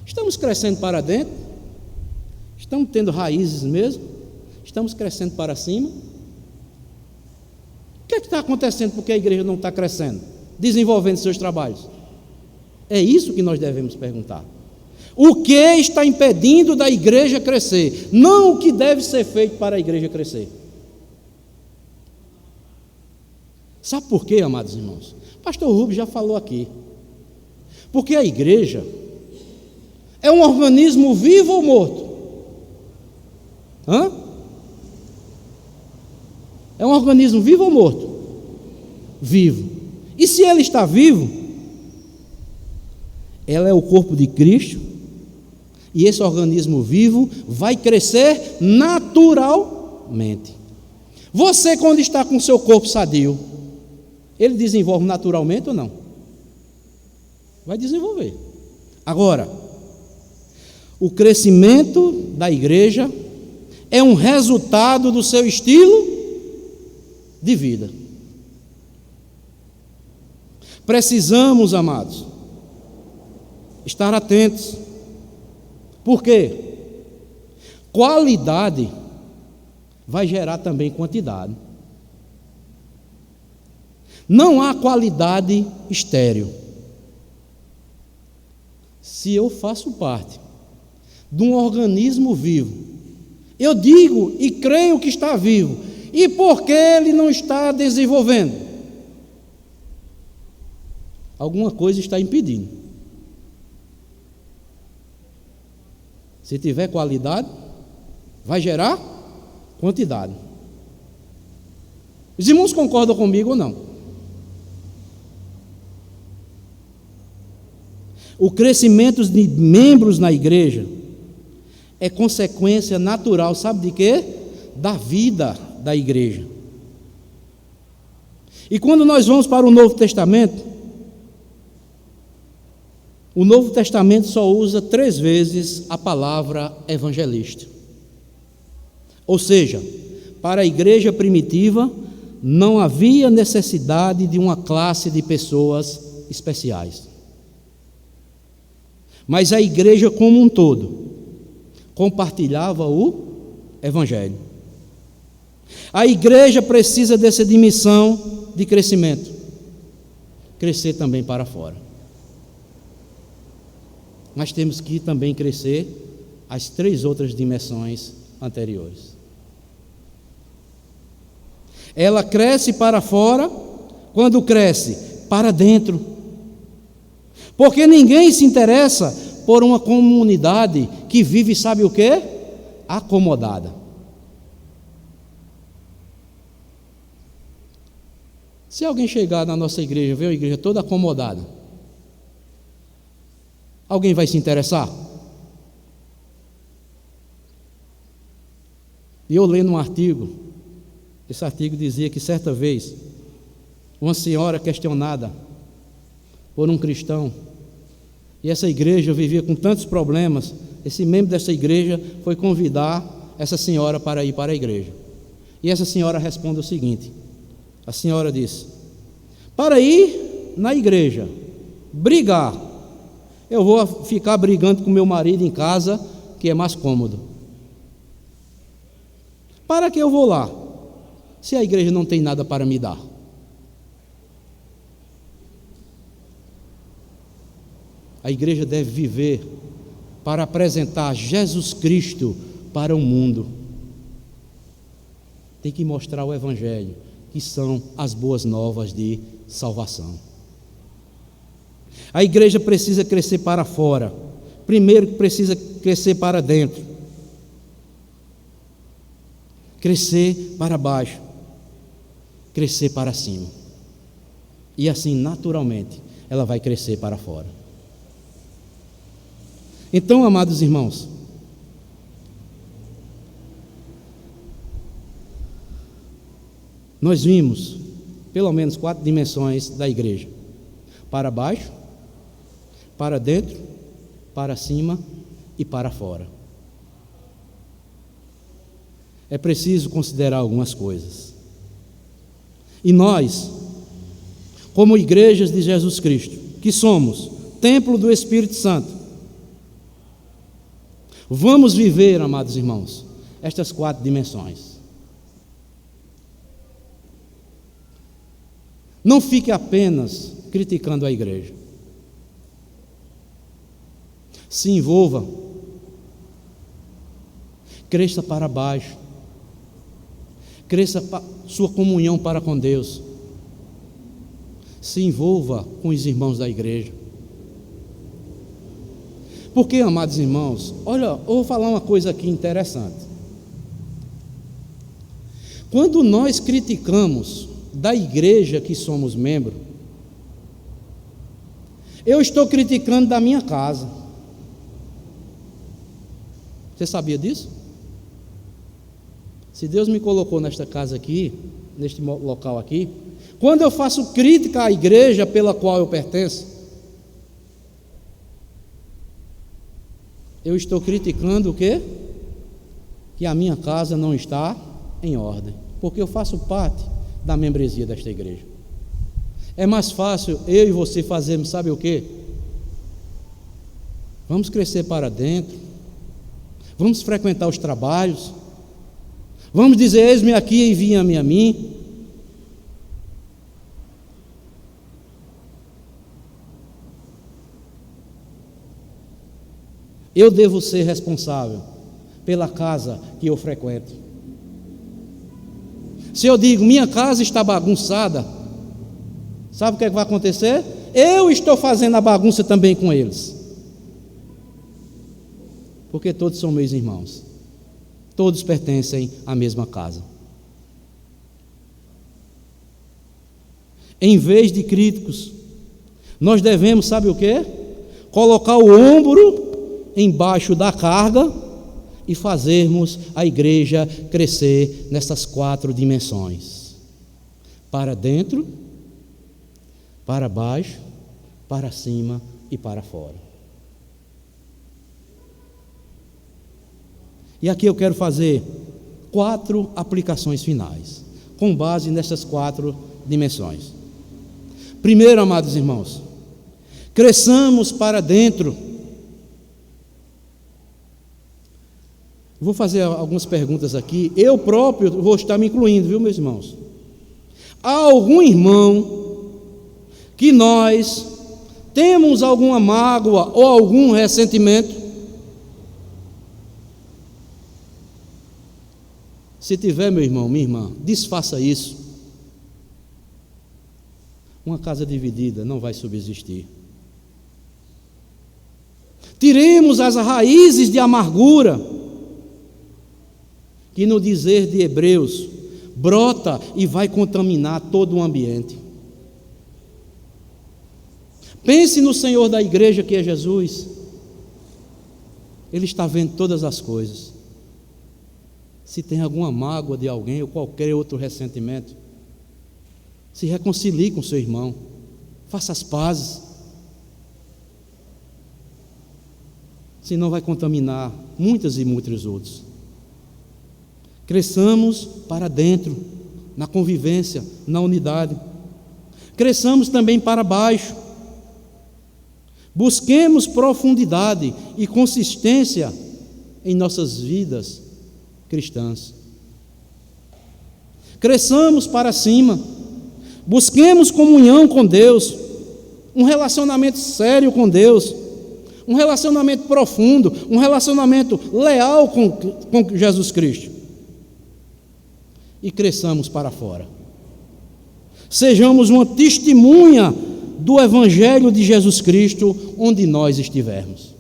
Estamos crescendo para dentro? Estamos tendo raízes mesmo? Estamos crescendo para cima? O que é que está acontecendo porque a igreja não está crescendo, desenvolvendo seus trabalhos? É isso que nós devemos perguntar. O que está impedindo da igreja crescer? Não o que deve ser feito para a igreja crescer. Sabe por quê, amados irmãos? Pastor Rubens já falou aqui. Porque a igreja é um organismo vivo ou morto? É um organismo vivo ou morto? Vivo. E se ele está vivo, ela é o corpo de Cristo, e esse organismo vivo vai crescer naturalmente. Você, quando está com o seu corpo sadio, ele desenvolve naturalmente ou não? Vai desenvolver. Agora, o crescimento da igreja é um resultado do seu estilo de vida. Precisamos, amados, estar atentos. Por quê? Qualidade vai gerar também quantidade. Não há qualidade estéril. Se eu faço parte de um organismo vivo, eu digo e creio que está vivo, e por que ele não está desenvolvendo? Alguma coisa está impedindo. Se tiver qualidade, vai gerar quantidade. Os irmãos concordam comigo ou não? O crescimento de membros na igreja é consequência natural, sabe de quê? Da vida da igreja. E quando nós vamos para o Novo Testamento, o Novo Testamento só usa 3 vezes a palavra evangelista. Ou seja, para a igreja primitiva, não havia necessidade de uma classe de pessoas especiais. Mas a igreja como um todo compartilhava o evangelho. A igreja precisa dessa dimensão de crescimento, crescer também para fora. Mas temos que também crescer as 3 outras dimensões anteriores. Ela cresce para fora quando cresce para dentro. Porque ninguém se interessa por uma comunidade que vive, sabe o quê? Acomodada. Se alguém chegar na nossa igreja, ver a igreja toda acomodada, alguém vai se interessar? E eu lendo um artigo, esse artigo dizia que certa vez, uma senhora questionada por um cristão, e essa igreja vivia com tantos problemas, esse membro dessa igreja foi convidar essa senhora para ir para a igreja. E essa senhora responde o seguinte, a senhora disse: para ir na igreja, brigar, eu vou ficar brigando com meu marido em casa, que é mais cômodo. Para que eu vou lá, se a igreja não tem nada para me dar? A igreja deve viver para apresentar Jesus Cristo para o mundo. Tem que mostrar o evangelho, que são as boas novas de salvação. A igreja precisa crescer para fora. Primeiro precisa crescer para dentro. Crescer para baixo. Crescer para cima. E assim, naturalmente, ela vai crescer para fora. Então, amados irmãos, nós vimos pelo menos 4 dimensões da igreja: para baixo, para dentro, para cima e para fora. É preciso considerar algumas coisas. E nós, como igrejas de Jesus Cristo, que somos templo do Espírito Santo, vamos viver, amados irmãos, estas 4 dimensões. Não fique apenas criticando a igreja. Se envolva. Cresça para baixo. Cresça sua comunhão para com Deus. Se envolva com os irmãos da igreja. Porque, amados irmãos, olha, eu vou falar uma coisa aqui interessante. Quando nós criticamos da igreja que somos membros, eu estou criticando da minha casa. Você sabia disso? Se Deus me colocou nesta casa aqui, neste local aqui, quando eu faço crítica à igreja pela qual eu pertenço, eu estou criticando o quê? Que a minha casa não está em ordem, porque eu faço parte da membresia desta igreja. É mais fácil eu e você fazermos, sabe o quê? Vamos crescer para dentro, vamos frequentar os trabalhos, vamos dizer: eis-me aqui, envia-me a mim. Eu devo ser responsável pela casa que eu frequento. Se eu digo: minha casa está bagunçada, sabe o que é que vai acontecer? Eu estou fazendo a bagunça também com eles. Porque todos são meus irmãos. Todos pertencem à mesma casa. Em vez de críticos, nós devemos, sabe o quê? Colocar o ombro embaixo da carga e fazermos a igreja crescer nessas 4 dimensões: para dentro, para baixo, para cima e para fora. E aqui eu quero fazer 4 aplicações finais, com base nessas 4 dimensões. Primeiro, amados irmãos, cresçamos para dentro. Vou fazer algumas perguntas aqui. Eu próprio vou estar me incluindo, viu, meus irmãos? Há algum irmão que nós temos alguma mágoa ou algum ressentimento? Se tiver, meu irmão, minha irmã, desfaça isso. Uma casa dividida não vai subsistir. Tiremos as raízes de amargura, que no dizer de Hebreus, brota e vai contaminar todo o ambiente. Pense no Senhor da igreja, que é Jesus. Ele está vendo todas as coisas. Se tem alguma mágoa de alguém ou qualquer outro ressentimento, se reconcilie com seu irmão, faça as pazes. Senão vai contaminar muitas e muitos outros. Cresçamos para dentro, na convivência, na unidade. Cresçamos também para baixo. Busquemos profundidade e consistência em nossas vidas cristãs. Cresçamos para cima. Busquemos comunhão com Deus, um relacionamento sério com Deus, um relacionamento profundo, um relacionamento leal com Jesus Cristo. E cresçamos para fora. Sejamos uma testemunha do Evangelho de Jesus Cristo onde nós estivermos.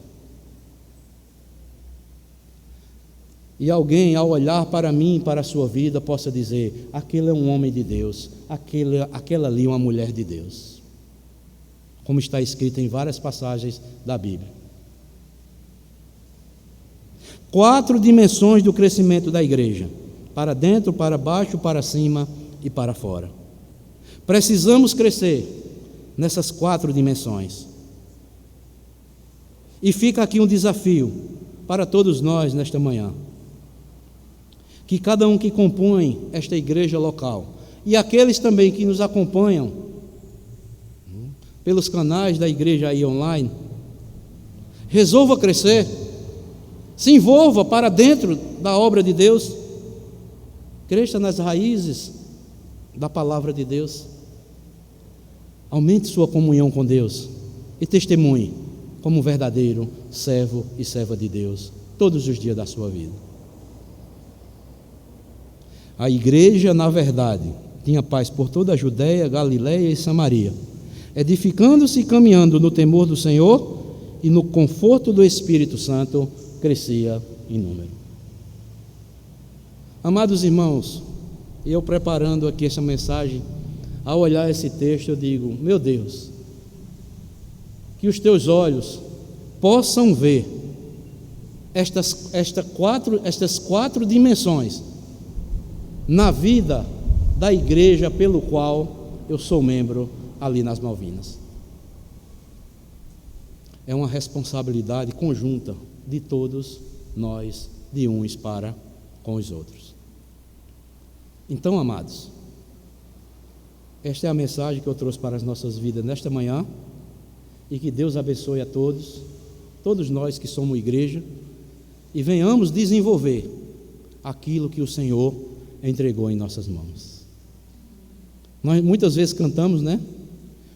E alguém, ao olhar para mim, para a sua vida, possa dizer: aquele é um homem de Deus, aquela ali é uma mulher de Deus. Como está escrito em várias passagens da Bíblia. 4 dimensões do crescimento da igreja: para dentro, para baixo, para cima e para fora. Precisamos crescer nessas 4 dimensões. E fica aqui um desafio para todos nós nesta manhã: que cada um que compõe esta igreja local, e aqueles também que nos acompanham pelos canais da igreja aí online. Resolva crescer, se envolva para dentro da obra de Deus, cresça nas raízes da palavra de Deus, aumente sua comunhão com Deus e testemunhe como um verdadeiro servo e serva de Deus todos os dias da sua vida. A igreja, na verdade, tinha paz por toda a Judéia, Galiléia e Samaria, edificando-se e caminhando no temor do Senhor e no conforto do Espírito Santo, crescia em número. Amados irmãos, eu preparando aqui essa mensagem, ao olhar esse texto, eu digo: meu Deus, que os teus olhos possam ver estas quatro dimensões na vida da igreja pelo qual eu sou membro ali nas Malvinas. É uma responsabilidade conjunta de todos nós, de uns para com os outros. Então, amados, esta é a mensagem que eu trouxe para as nossas vidas nesta manhã, e que Deus abençoe a todos nós que somos igreja, e venhamos desenvolver aquilo que o Senhor entregou em nossas mãos. Nós muitas vezes cantamos, né?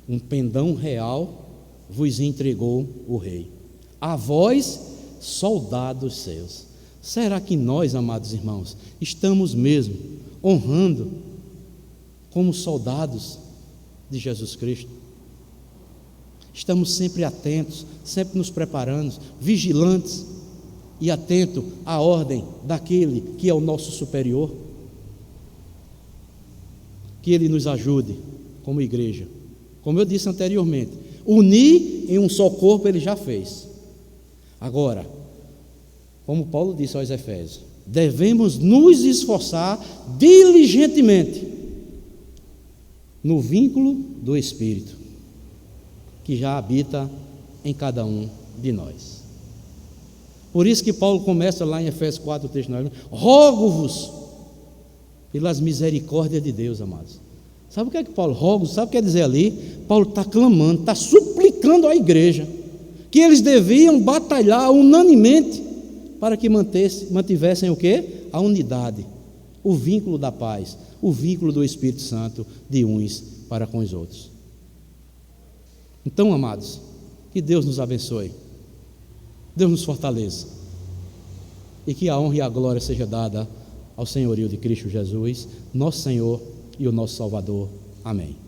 Um pendão real vos entregou o Rei, a vós, soldados seus. Será que nós, amados irmãos, estamos mesmo honrando como soldados de Jesus Cristo? Estamos sempre atentos, sempre nos preparando, vigilantes e atentos à ordem daquele que é o nosso superior? Que Ele nos ajude como igreja. Como eu disse anteriormente, unir em um só corpo Ele já fez. Agora, como Paulo disse aos Efésios, devemos nos esforçar diligentemente no vínculo do Espírito, que já habita em cada um de nós. Por isso que Paulo começa lá em Efésios 4, 39, rogo-vos pelas misericórdias de Deus, amados. Sabe o que é que Paulo roga? Sabe o que quer dizer ali? Paulo está clamando, está suplicando à igreja que eles deviam batalhar unanimemente para que mantivessem o quê? A unidade, o vínculo da paz, o vínculo do Espírito Santo de uns para com os outros. Então, amados, que Deus nos abençoe, Deus nos fortaleça, e que a honra e a glória seja dada ao senhorio de Cristo Jesus, nosso Senhor e o nosso Salvador. Amém.